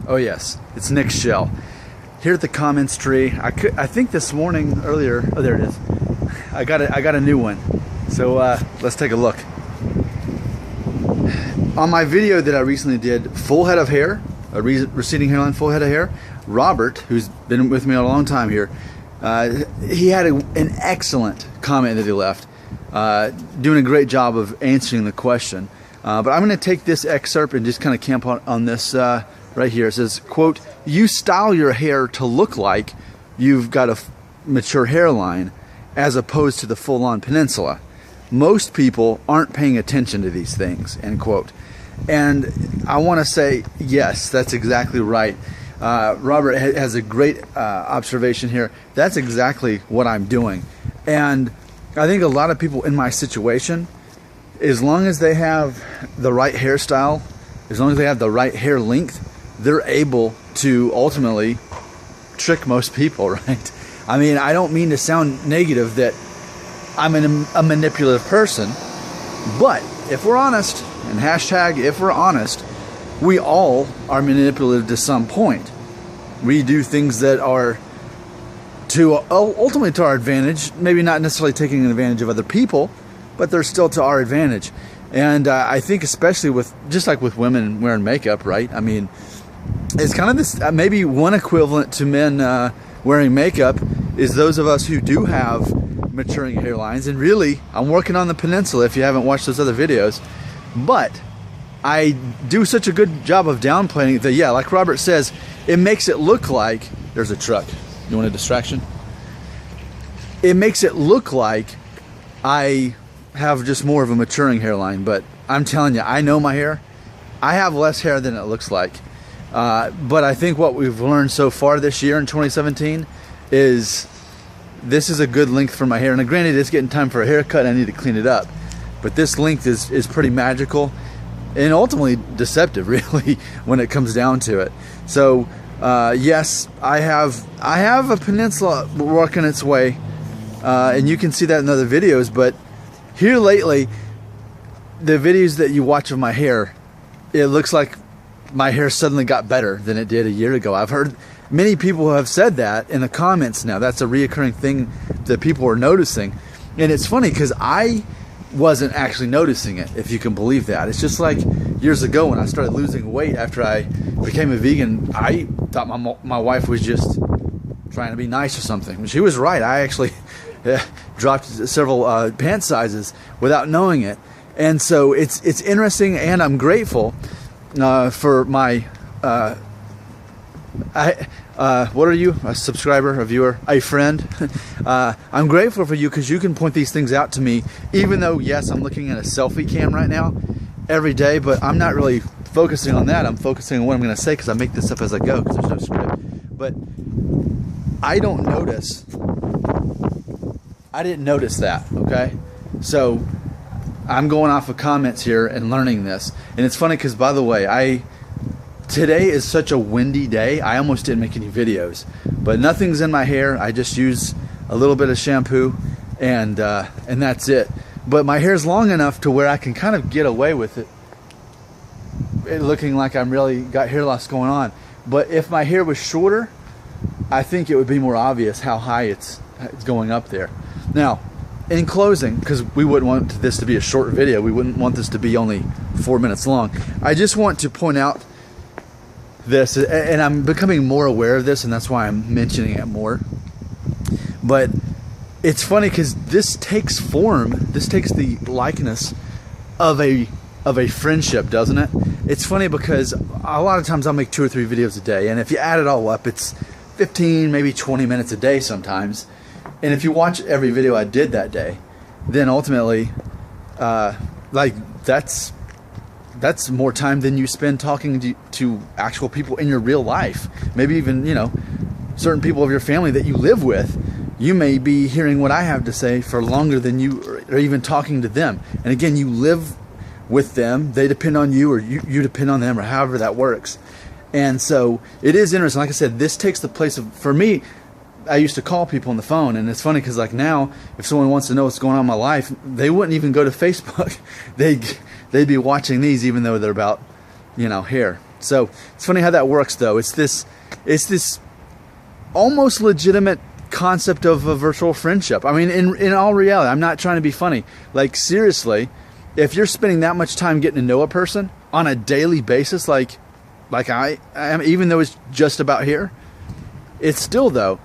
Oh yes, it's Nick Shell. Here at the comments tree, I think this morning earlier. Oh, there it is. I got a new one. So let's take a look. On my video that I recently did, full head of hair, a receding hairline, full head of hair. Robert, who's been with me a long time here, he had an excellent comment that he left, doing a great job of answering the question. But I'm going to take this excerpt and just kind of camp on this right here. It says, quote, "You style your hair to look like you've got a mature hairline as opposed to the full-on peninsula. Most people aren't paying attention to these things," end quote. And I want to say, yes, that's exactly right. Robert has a great observation here. That's exactly what I'm doing. And I think a lot of people in my situation, as long as they have the right hairstyle, as long as they have the right hair length, they're able to ultimately trick most people, right? I mean, I don't mean to sound negative that I'm a manipulative person, but if we're honest, and hashtag if we're honest, we all are manipulative to some point. We do things that are ultimately to our advantage, maybe not necessarily taking advantage of other people, but they're still to our advantage. And I think especially with, just like with women wearing makeup, right? I mean, it's kind of this, maybe one equivalent to men wearing makeup is those of us who do have maturing hairlines. And really, I'm working on the peninsula if you haven't watched those other videos. But I do such a good job of downplaying it that, yeah, like Robert says, it makes it look like, there's a truck. You want a distraction? It makes it look like I have just more of a maturing hairline, but I'm telling you, I know my hair. I have less hair than it looks like. But I think what we've learned so far this year in 2017 is this is a good length for my hair. And granted, it's getting time for a haircut. I need to clean it up. But this length is pretty magical and ultimately deceptive, really, when it comes down to it. So, yes, I have a peninsula working its way, and you can see that in other videos. But here lately, the videos that you watch of my hair, it looks like my hair suddenly got better than it did a year ago. I've heard many people who have said that in the comments now. That's a reoccurring thing that people are noticing. And it's funny because I wasn't actually noticing it, if you can believe that. It's just like years ago when I started losing weight after I became a vegan. I thought my wife was just trying to be nice or something. She was right. I actually dropped several pant sizes without knowing it. And so it's interesting, and I'm grateful for my what are you? A subscriber, a viewer, a friend? I'm grateful for you because you can point these things out to me, even though, yes, I'm looking at a selfie cam right now every day, but I'm not really focusing on that. I'm focusing on what I'm going to say because I make this up as I go because there's no script. But I didn't notice that, okay? So I'm going off of comments here and learning this. And it's funny because, by the way, today is such a windy day, I almost didn't make any videos. But nothing's in my hair. I just use a little bit of shampoo and that's it. But my hair's long enough to where I can kind of get away with it looking like I'm really got hair loss going on. But if my hair was shorter, I think it would be more obvious how high it's going up there. Now, in closing, because we wouldn't want this to be a short video, we wouldn't want this to be only 4 minutes long, I just want to point out this, and I'm becoming more aware of this, and that's why I'm mentioning it more. But it's funny because this takes form, this takes the likeness of a friendship, doesn't it? It's funny because a lot of times I'll make 2 or 3 videos a day, and if you add it all up, it's 15, maybe 20 minutes a day sometimes. And if you watch every video I did that day, then ultimately, like that's more time than you spend talking to actual people in your real life. Maybe even, you know, certain people of your family that you live with. You may be hearing what I have to say for longer than you are even talking to them. And again, you live with them. They depend on you, or you depend on them, or however that works. And so it is interesting. Like I said, this takes the place of, for me, I used to call people on the phone, and it's funny because like now, if someone wants to know what's going on in my life, they wouldn't even go to Facebook. They'd be watching these, even though they're about, you know, hair. So it's funny how that works, though. It's this almost legitimate concept of a virtual friendship. I mean, in all reality, I'm not trying to be funny. Like, seriously, if you're spending that much time getting to know a person on a daily basis, like I am, even though it's just about here, it's still, though,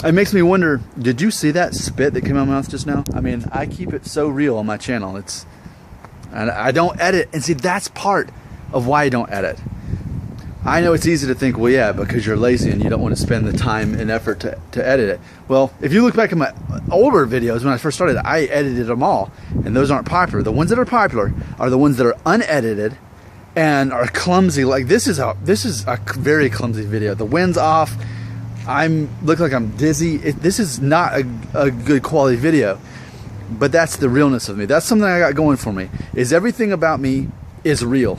it makes me wonder, did you see that spit that came out of my mouth just now? I mean, I keep it so real on my channel. And I don't edit. And see, that's part of why I don't edit. I know it's easy to think, well, yeah, because you're lazy and you don't want to spend the time and effort to edit it. Well, if you look back at my older videos when I first started, I edited them all, and those aren't popular. The ones that are popular are the ones that are unedited and are clumsy. Like this is a very clumsy video. The wind's off. Look like I'm dizzy. This is not a good quality video, but that's the realness of me. That's something I got going for me, is everything about me is real.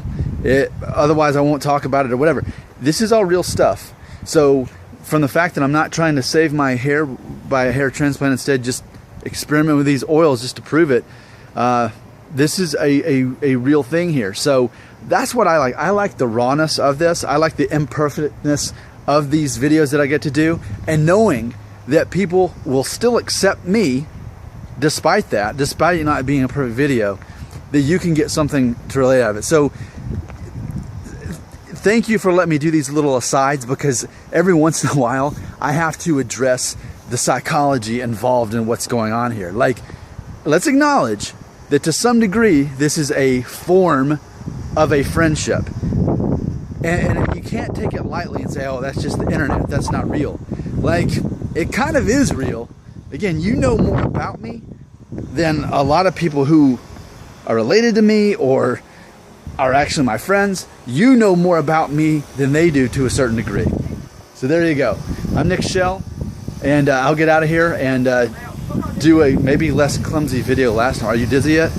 Otherwise I won't talk about it or whatever. This is all real stuff. So from the fact that I'm not trying to save my hair by a hair transplant, instead just experiment with these oils just to prove it, this is a real thing here. So that's what I like. I like the rawness of this. I like the imperfectness of these videos that I get to do, and knowing that people will still accept me despite that, despite it not being a perfect video, that you can get something to relate out of it. So thank you for letting me do these little asides, because every once in a while I have to address the psychology involved in what's going on here. Like, let's acknowledge that to some degree this is a form of a friendship. And you can't take it lightly and say, oh, that's just the internet, that's not real. Like, it kind of is real. Again, you know more about me than a lot of people who are related to me or are actually my friends. You know more about me than they do to a certain degree. So there you go. I'm Nick Shell, and I'll get out of here and do a maybe less clumsy video last time. Are you dizzy yet?